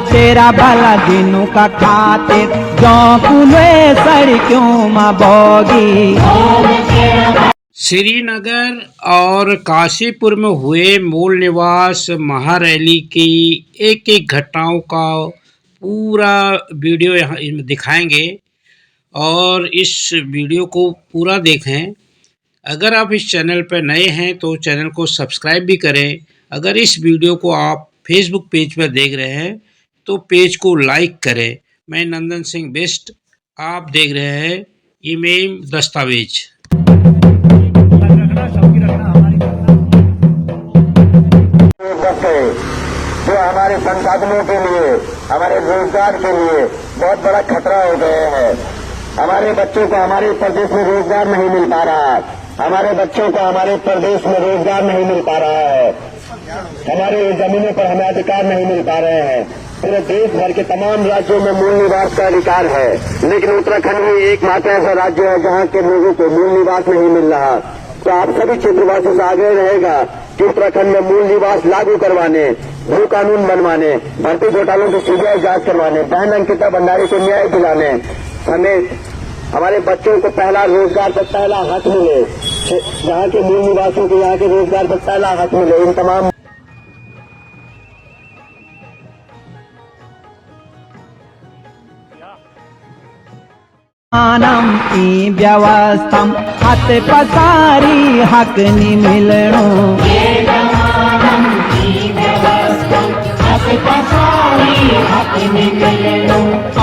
तेरा भला दिनों का खातिर जो कुले सड़कों में बोगी। श्रीनगर और काशीपुर में हुए मूल निवास महारैली की एक एक घटनाओं का पूरा वीडियो यहाँ दिखाएंगे और इस वीडियो को पूरा देखें। अगर आप इस चैनल पर नए हैं तो चैनल को सब्सक्राइब भी करें। अगर इस वीडियो को आप फेसबुक पेज पर देख रहे हैं तो पेज को लाइक करें। मैं नंदन सिंह बेस्ट, आप देख रहे हैं इमेम दस्तावेज। जो हमारे संसाधनों के लिए, हमारे रोजगार के लिए बहुत बड़ा खतरा हो गए हैं। हमारे बच्चों को हमारे प्रदेश में रोजगार नहीं मिल पा रहा है। हमारे बच्चों को हमारे प्रदेश में रोजगार नहीं मिल पा रहा है। हमारे जमीनों पर हमें अधिकार नहीं मिल पा रहे हैं। पूरे देश भर के तमाम राज्यों में मूल निवास का अधिकार है, लेकिन उत्तराखंड में एकमात्र ऐसा राज्य है जहां के लोगों को मूल निवास नहीं मिल रहा। तो आप सभी क्षेत्रवासियों से आग्रह रहेगा कि उत्तराखंड में मूल निवास लागू करवाने, भू कानून बनवाने, भर्ती घोटालों की सीबीआई जांच करवाने, बहन अंकिता भंडारी को न्याय दिलाने, हमें हमारे बच्चों को पहला रोजगार पर पहला हक मिले, यहाँ के मूल निवासियों को यहाँ के रोजगार पर पहला हक मिले। इन तमाम आनम की व्यवस्था हाथ पसारी हक नि मिलणो।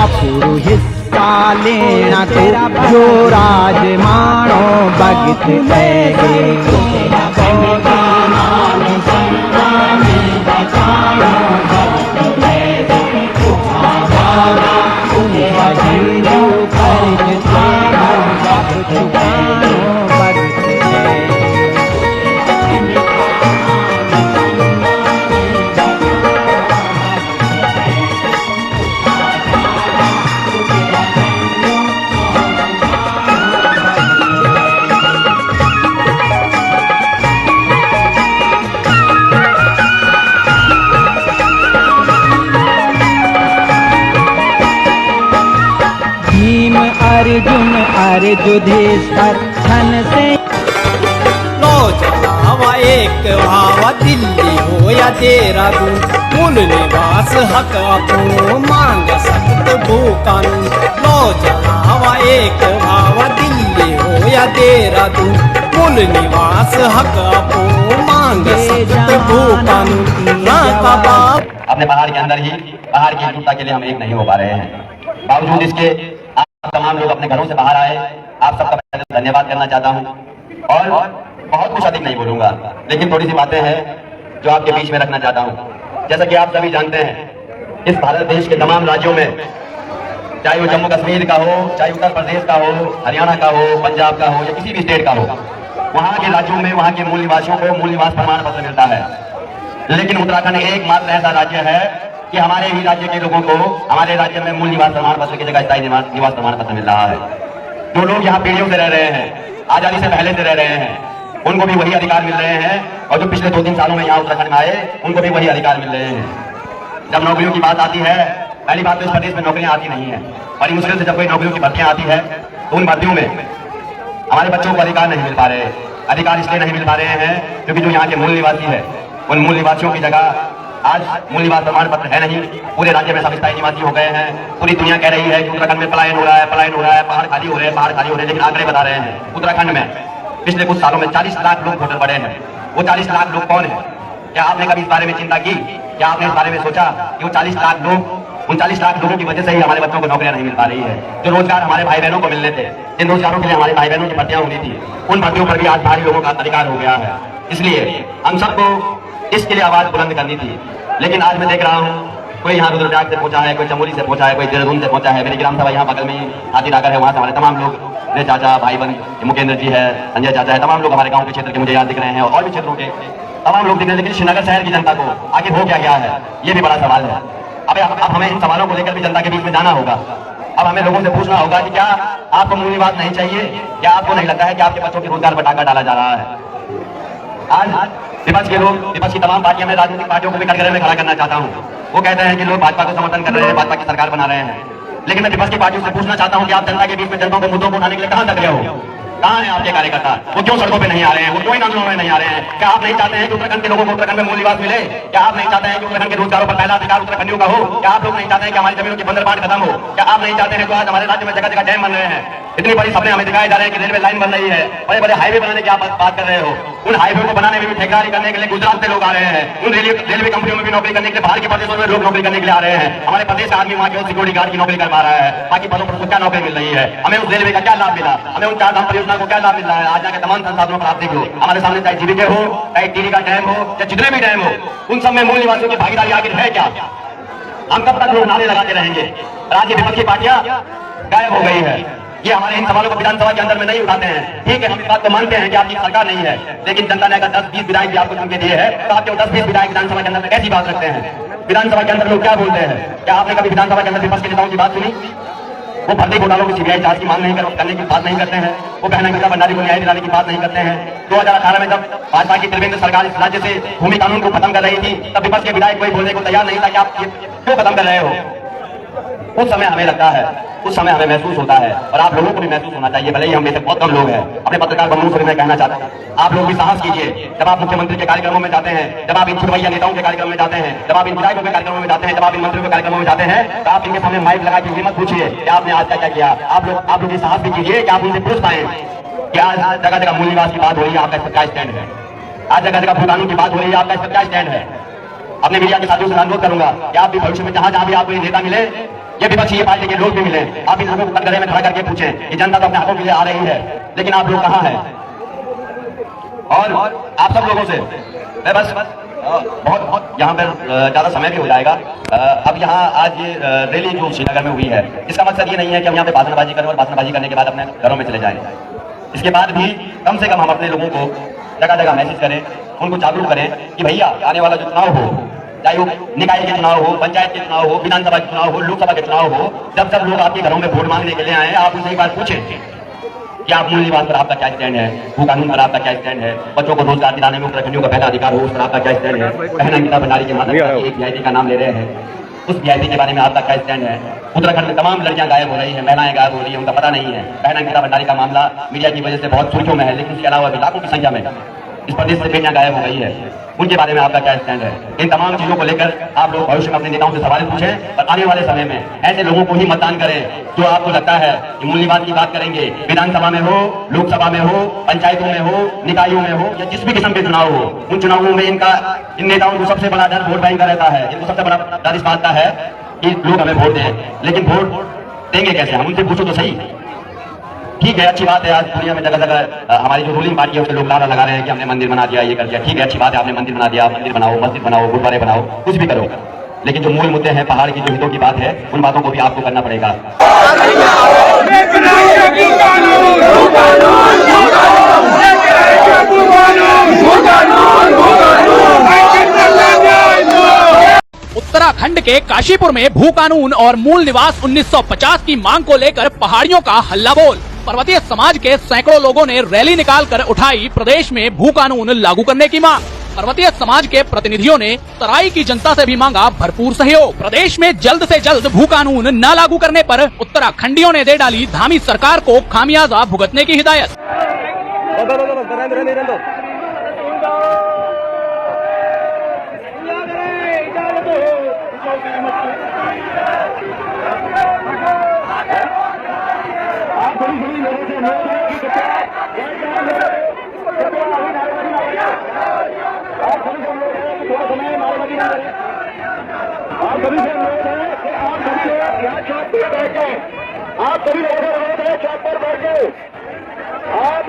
अपूरो हिस्सा लेना तेरा जो राज मानो भगत अर्जुन अर्जुधेश्वर धन से हवा एक भावा दिल्ली हो या देहरादून, मूल निवास हक अपनो मांग सख्त भू कानून। हवा एक भावा दिल्ली हो या देहरादून, मूल निवास हक अपनो मांग सख्त भू कानून। अपने पहाड़ के अंदर ही पहाड़ की एकजुटता के लिए हम एक नहीं हो पा रहे हैं। बावजूद इसके आप तमाम लोग अपने घरों से बाहर आए, आप सबका धन्यवाद करना चाहता हूं। और बहुत कुछ अधिक नहीं बोलूंगा, लेकिन थोड़ी सी बातें हैं जो आपके बीच में रखना चाहता हूं। जैसा कि आप सभी जानते हैं, इस भारत देश के तमाम राज्यों में, चाहे वो जम्मू कश्मीर का हो, चाहे उत्तर प्रदेश का हो, हरियाणा का हो, पंजाब का हो या किसी भी स्टेट का हो, वहां के राज्यों में वहां के मूल निवासियों को मूल निवास प्रमाण पत्र मिलता है। लेकिन उत्तराखंड एकमात्र ऐसा राज्य है कि हमारे ही राज्य के लोगों को हमारे राज्य में मूल निवास प्रमाण पत्र की जगह स्थायी निवास प्रमाण पत्र मिल रहा है। जो लोग यहाँ पीढ़ियों से रह रहे हैं, आजादी से पहले से रह रहे हैं, उनको भी वही अधिकार मिल रहे हैं। और जो पिछले 2-3 सालों में यहाँ उत्तराखंड में आए, उनको भी वही अधिकार मिल रहे हैं। जब नौकरियों की बात आती है, पहली बात तो इस प्रदेश में नौकरियां आती नहीं है। बड़ी मुश्किल से जब कोई नौकरियों की भर्तियां आती है तो उन भर्तियों में हमारे बच्चों को अधिकार नहीं मिल पा रहे। अधिकार इसलिए नहीं मिल पा रहे हैं क्योंकि जो यहाँ के मूल निवासी है, उन मूल निवासियों की जगह आज मूल निवास प्रमाण पत्र है नहीं। पूरे राज्य में सब स्थायी निवासी हो गए हैं। पूरी दुनिया कह रही है कि उत्तराखंड में पलायन हो रहा है, पलायन हो रहा है, पहाड़ खाली हो रहे हैं, पहाड़ खाली हो रहे हैं। लेकिन आंकड़े बता रहे हैं उत्तराखंड में पिछले कुछ सालों में 40 लाख लोग वोटर पड़े हैं। वो 40 लाख लोग कौन है? क्या आपने कभी इस बारे में चिंता की? क्या आपने इस बारे में सोचा कि वो 40 लाख लोग, उन 40 लाख लोगों की वजह से ही हमारे बच्चों को नौकरियां नहीं मिल पा रही है? जो रोजगार हमारे भाई बहनों को मिलने थे, जिन रोजगारों के लिए हमारे भाई बहनों की भर्तियां होनी थी, उन भर्तियों पर भी आज भारी लोगों का अधिकार हो गया है। इसलिए हम सबको इसके लिए आवाज बुलंद करनी थी। लेकिन आज मैं देख रहा हूँ कोई यहाँ रुद्रप्रयाग से पहुंचा है, कोई चमोली से पहुंचा है, कोई देहरादून से पहुंचा है। मेरी ग्राम सभा यहाँ बगल में ही हाथीरागर है, वहाँ से हमारे तमाम लोग, मेरे चाचा भाई बहन मुकेंद्र जी है, संजय चाचा है, तमाम लोग हमारे गाँव के क्षेत्र के मुझे याद दिख रहे हैं और भी क्षेत्रों के तमाम लोग दिख रहे हैं। लेकिन श्रीनगर शहर की जनता को आखिर हो क्या गया है, ये भी बड़ा सवाल है। अब हमें इन सवालों को लेकर भी जनता के बीच में जाना होगा। अब हमें लोगों से पूछना होगा कि क्या आपको मूल निवास नहीं चाहिए? क्या आपको नहीं लगता है कि आपके बच्चों के रोजगार पर डाका डाला जा रहा है? आज विपक्ष के लोग, विपक्ष की तमाम पार्टियां, मैं राजनीतिक पार्टियों को भी कटघरे में खड़ा करना चाहता हूं। वो कहते हैं कि लोग भाजपा को समर्थन कर रहे हैं, भाजपा की सरकार बना रहे हैं, लेकिन मैं विपक्ष की पार्टियों से पूछना चाहता हूं कि आप जनता के बीच में जनता के मुद्दों को उठाने के लिए कहां तक गए हो? कहां हैं आपके कार्यकर्ता? वो क्यों सड़कों पे नहीं आ रहे हैं? वो क्यों इन आंदोलनों में नहीं आ रहे हैं? क्या आप नहीं चाहते हैं कि उत्तराखंड के लोगों को उत्तराखंड में मूल निवास मिले? क्या आप नहीं चाहते हैं कि उत्तराखंड के रोजगारों पर पहला अधिकार उत्तराखंडियों का हो? क्या आप लोग नहीं चाहते हैं कि हमारी जमीनों की बंदरबांट खत्म हो? क्या आप नहीं चाहते हैं कि आज हमारे राज्य में जगह जगह डैम बन रहे हैं? इतनी बड़ी सपने हमें दिखाए जा रहे हैं कि रेलवे लाइन बन रही है, बड़े बड़े हाईवे बनाने की आप बात कर रहे हो। उन हाईवे को बनाने में भी ठेकेदारी करने के लिए गुजरात से लोग आ रहे हैं। उन रेलवे कंपनियों में भी नौकरी करने के लिए बाहर के प्रदेशों में लोग नौकरी करने के लिए आ रहे हैं। हमारे प्रदेश का आदमी वहां केवल सिक्योरिटी गार्ड की नौकरी कर पा रहा है, बाकी पदों पर क्या नौकरी मिल रही है? हमें उस रेलवे का क्या लाभ मिला? हमें उन 4 धाम परियोजना को क्या लाभ मिल रहा है? आज जाकर तमाम संसाधनों पर आप देख लो, हमारे सामने चाहे जीवीके हो, चाहे टीडी का डैम हो, या जितने भी डैम हो, उन सब में मूल निवासियों की भागीदारी आखिर है क्या? हम कब तक लोग नारे लगाते रहेंगे? राज्य विपक्ष की पार्टियां गायब हो गई है। ये हमारे इन सवालों को विधानसभा के अंदर में नहीं उठाते हैं। ठीक है, हम इस बात को मानते हैं कि आपकी सरकार नहीं है, लेकिन जनता ने अगर 10-20 विधायक भी आपको चुन के दिए हैं, तो आप 10-20 विधायक विधानसभा के अंदर में कैसी बात रखते हैं? विधानसभा के अंदर लोग क्या बोलते हैं? क्या आपने कभी विधानसभा के अंदर विपक्ष के नेताओं की बात सुनी? वो फर्जी घोटालों की सीबीआई जांच की मांग नहीं करने की बात नहीं करते हैं। वो बहना गीता भंडारी को न्याय दिलाने की बात नहीं करते हैं। 2018 में जब भाजपा की त्रिवेंद्र सरकार इस राज्य से भूमि कानून को खत्म कर रही थी, तब विपक्ष के विधायक कोई बोलने को तैयार नहीं था कि आप क्यों खत्म कर रहे हो। उस समय हमें लगता है, उस समय हमें महसूस होता है, और आप लोगों को भी महसूस होना चाहिए, भले ही हम में से बहुत कम लोग हैं। अपने पत्रकार बंधुओं से भी मैं कहना चाहता हूं, आप लोग भी साहस कीजिए। जब आप मुख्यमंत्री के कार्यक्रमों में जाते हैं, जब आप इन छुटवैया नेताओं के कार्यक्रम में जाते हैं, जब आप इन विधायकों के कार्यक्रमों में जाते हैं, जब आप इन मंत्रियों के कार्यक्रमों में जाते हैं, तो आप इनके सामने माइक लगा के ये मत पूछिए कि आपने आज क्या किया। आप लोग ये साहस भी कीजिए कि आप उनसे पूछ पाए कि आज जगह जगह मूल निवास की बात हो रही है, आपका इस पर क्या स्टैंड है? आज जगह जगह भूटान की बात हो रही है, आपका इस पर क्या स्टैंड है? अपने मीडिया के साथियों से अनुरोध करूंगा कि आप भी भविष्य में जहां भी आपको ये नेता मिले, ये विपक्षी पार्टी के लोग भी मिले, आप इन लोगों को कटघरे में खड़ा करके पूछें कि जनता तो अपने हाथों के लिए आ रही है, लेकिन आप लोग कहां हैं? और आप सब लोगों से मैं बस बहुत यहाँ पर ज्यादा समय भी हो जाएगा। अब यहाँ आज ये रैली जो श्रीनगर में हुई है, इसका मकसद ये नहीं है कि हम यहाँ पे भाषणबाजी करें और भाषणबाजी करने के बाद अपने घरों में चले जाएं। इसके बाद भी कम से कम हम अपने लोगों को जगह जगह मैसेज करें, उनको जागरूक करें कि भैया आने वाला जो चुनाव हो, चाहे वो निकाय के चुनाव हो, पंचायत के चुनाव हो, विधानसभा के चुनाव हो, लोकसभा के चुनाव हो, जब सब लोग आपके घरों में वोट मांगने के लिए आए, आप उनसे एक बार पूछें कि आप मूल निवास पर आपका क्या स्टैंड है, भू कानून पर आपका क्या स्टैंड है, बच्चों को रोजगार दिलाने में उत्तराखंडियों का पहला अधिकार हो, उस पर आपका क्या स्टैंड है, बहना गीता भंडारी के माता पिता एक वीआईपी का नाम ले रहे हैं, उस वीआईपी के बारे में आपका क्या स्टैंड है। उत्तराखंड में तमाम लड़कियां गायब हो रही हैं, महिलाएं गायब हो रही हैं, उनका पता नहीं है। बहना गीता भंडारी का मामला मीडिया की वजह से बहुत सुर्खियों में है, लेकिन उसके अलावा भी लाखों की संख्या में इस प्रदेश से बेटियां गायब हो गई है, उनके बारे में आपका क्या स्टैंड है। इन तमाम चीजों को लेकर आप लोग भविष्य में अपने नेताओं से सवाल पूछें और आने वाले समय में ऐसे लोगों को ही मतदान करें जो आपको लगता है कि मूल निवास की बात करेंगे, विधानसभा में हो, लोकसभा में हो, पंचायतों में हो, निकायों में हो, या जिस भी किस्म के चुनाव हो, उन चुनावों में इन नेताओं को सबसे बड़ा डर वोट बैंक का रहता है। इनको सबसे बड़ा डर इस बात का है कि लोग हमें वोट दें, लेकिन वोट देंगे कैसे? हम उनसे पूछो तो सही। ठीक है, अच्छी बात है, आज दुनिया में जगह जगह हमारी जो रूलिंग पार्टी है उसके लोग नारा लगा रहे हैं कि हमने मंदिर बना दिया, ये कर दिया। ठीक है, अच्छी बात है, आपने मंदिर बना दिया, मंदिर बनाओ, मस्जिद बनाओ, गुरुद्वारे बनाओ, कुछ भी करो, लेकिन जो मूल मुद्दे हैं, पहाड़ की जो हितों की बात है, उन बातों को भी आपको करना पड़ेगा। उत्तराखंड के काशीपुर में भू कानून और मूल निवास 1950 की मांग को लेकर पहाड़ियों का हल्ला बोल। पर्वतीय समाज के सैकड़ों लोगों ने रैली निकालकर उठाई प्रदेश में भू कानून लागू करने की मांग। पर्वतीय समाज के प्रतिनिधियों ने तराई की जनता से भी मांगा भरपूर सहयोग। प्रदेश में जल्द से जल्द भू कानून न लागू करने पर उत्तराखंडियों ने दे डाली धामी सरकार को खामियाजा भुगतने की हिदायत।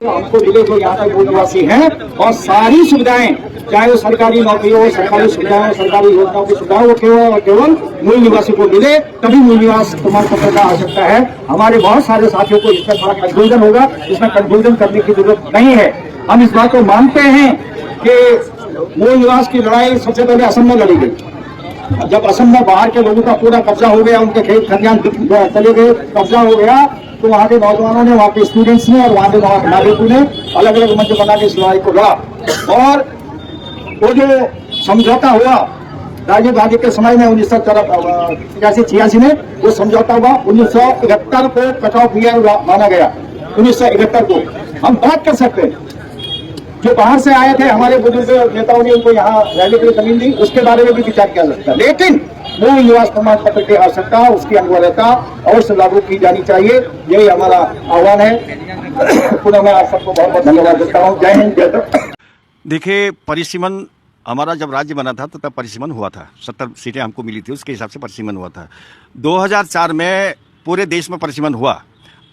आपको मिले जो यहाँ के मूल निवासी हैं, और सारी सुविधाएं, चाहे वो सरकारी नौकरी हो, सरकारी सुविधाएं हो, सरकारी योजनाओं की सुविधाएं, वो केवल मूल निवासी को मिले, तभी मूल निवास प्रमाण पत्र का आवश्यकता है। हमारे बहुत सारे साथियों को इसमें थोड़ा कंफ्यूजन होगा, इसमें कंफ्यूजन करने की जरूरत नहीं है। हम इस बात को मानते हैं कि मूल निवास की लड़ाई सबसे पहले असम में लड़ी गई। जब असम में बाहर के लोगों का पूरा कब्जा हो गया, उनके खेत खलिहान चले गए, कब्जा हो गया, तो वहाँ के नौजवानों ने, वहाँ के स्टूडेंट्स ने और वहाँ के नागरिकों ने अलग अलग मंच बना के इस लड़ाई को लड़ा। और वो जो समझौता हुआ राजीव गांधी के समय में 1986 में, वो समझौता हुआ 1971 को कट ऑफ ईयर माना गया। 1971 को हम बात कर सकते हैं। जो बाहर से आए थे हमारे बुजुर्ग नेताओं ने उनको यहाँ रहने के लिए जमीन दी, उसके बारे में भी विचार किया जा सकता है। लेकिन मूल निवास प्रमाण पत्र की आवश्यकता, उसकी अनिवार्यता अवश्य लागू की जानी चाहिए। यही हमारा आह्वान है। पुनः मैं आप सबको बहुत बहुत धन्यवाद देता हूँ। जय हिंद, जय भारत। देखिए, परिसीमन हमारा जब राज्य बना था तो तब परिसीमन हुआ था, 70 सीटें हमको मिली थी, उसके हिसाब से परिसीमन हुआ था। 2004 में पूरे देश में परिसीमन हुआ,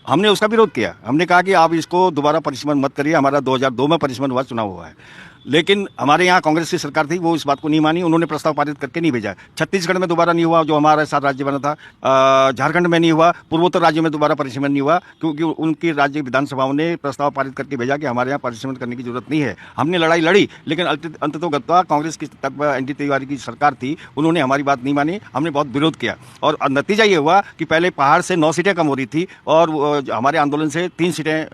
हमने उसका विरोध किया। हमने कहा कि आप इसको दोबारा परिसीमन मत करिए, हमारा 2002 में परिसीमन हुआ, चुनाव हुआ है। लेकिन हमारे यहाँ कांग्रेस की सरकार थी, वो इस बात को नहीं मानी, उन्होंने प्रस्ताव पारित करके नहीं भेजा। छत्तीसगढ़ में दोबारा नहीं हुआ, जो हमारे साथ राज्य बना था। झारखंड में नहीं हुआ, पूर्वोत्तर राज्यों में दोबारा परिसीमन नहीं हुआ, क्योंकि उनकी राज्य विधानसभाओं ने प्रस्ताव पारित करके भेजा कि हमारे यहाँ परिसीमन करने की जरूरत नहीं है। हमने लड़ाई लड़ी, लेकिन अंततोगत्वा कांग्रेस की तब एनडी तिवारी की सरकार थी, उन्होंने हमारी बात नहीं मानी, हमने बहुत विरोध किया। और नतीजा ये हुआ कि पहले पहाड़ से 9 सीटें कम हो रही थी और हमारे आंदोलन से 3 सीटें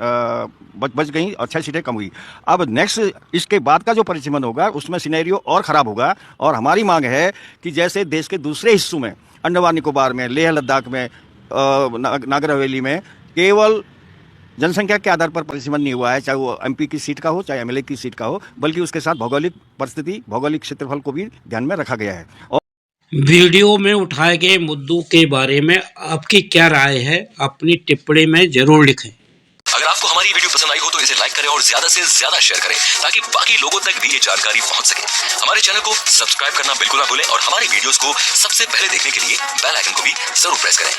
बच गई और 6 सीटें कम हुई। अब नेक्स्ट इसके बाद का जो परिसीमन होगा उसमें सिनेरियो और ख़राब होगा। और हमारी मांग है कि जैसे देश के दूसरे हिस्सों में, अंडमान निकोबार में, लेह लद्दाख में, नागर हवेली में केवल जनसंख्या के आधार पर परिसीमन नहीं हुआ है, चाहे वो एमपी की सीट का हो चाहे एमएलए की सीट का हो, बल्कि उसके साथ भौगोलिक परिस्थिति, भौगोलिक क्षेत्रफल को भी ध्यान में रखा गया है। और वीडियो में उठाए गए मुद्दों के बारे में आपकी क्या राय है, अपनी टिप्पणी में जरूर लिखें। अगर आपको हमारी वीडियो पसंद आई हो तो इसे लाइक करें और ज्यादा से ज्यादा शेयर करें ताकि बाकी लोगों तक भी ये जानकारी पहुंच सके। हमारे चैनल को सब्सक्राइब करना बिल्कुल ना भूलें और हमारी वीडियोस को सबसे पहले देखने के लिए बेल आइकन को भी जरूर प्रेस करें।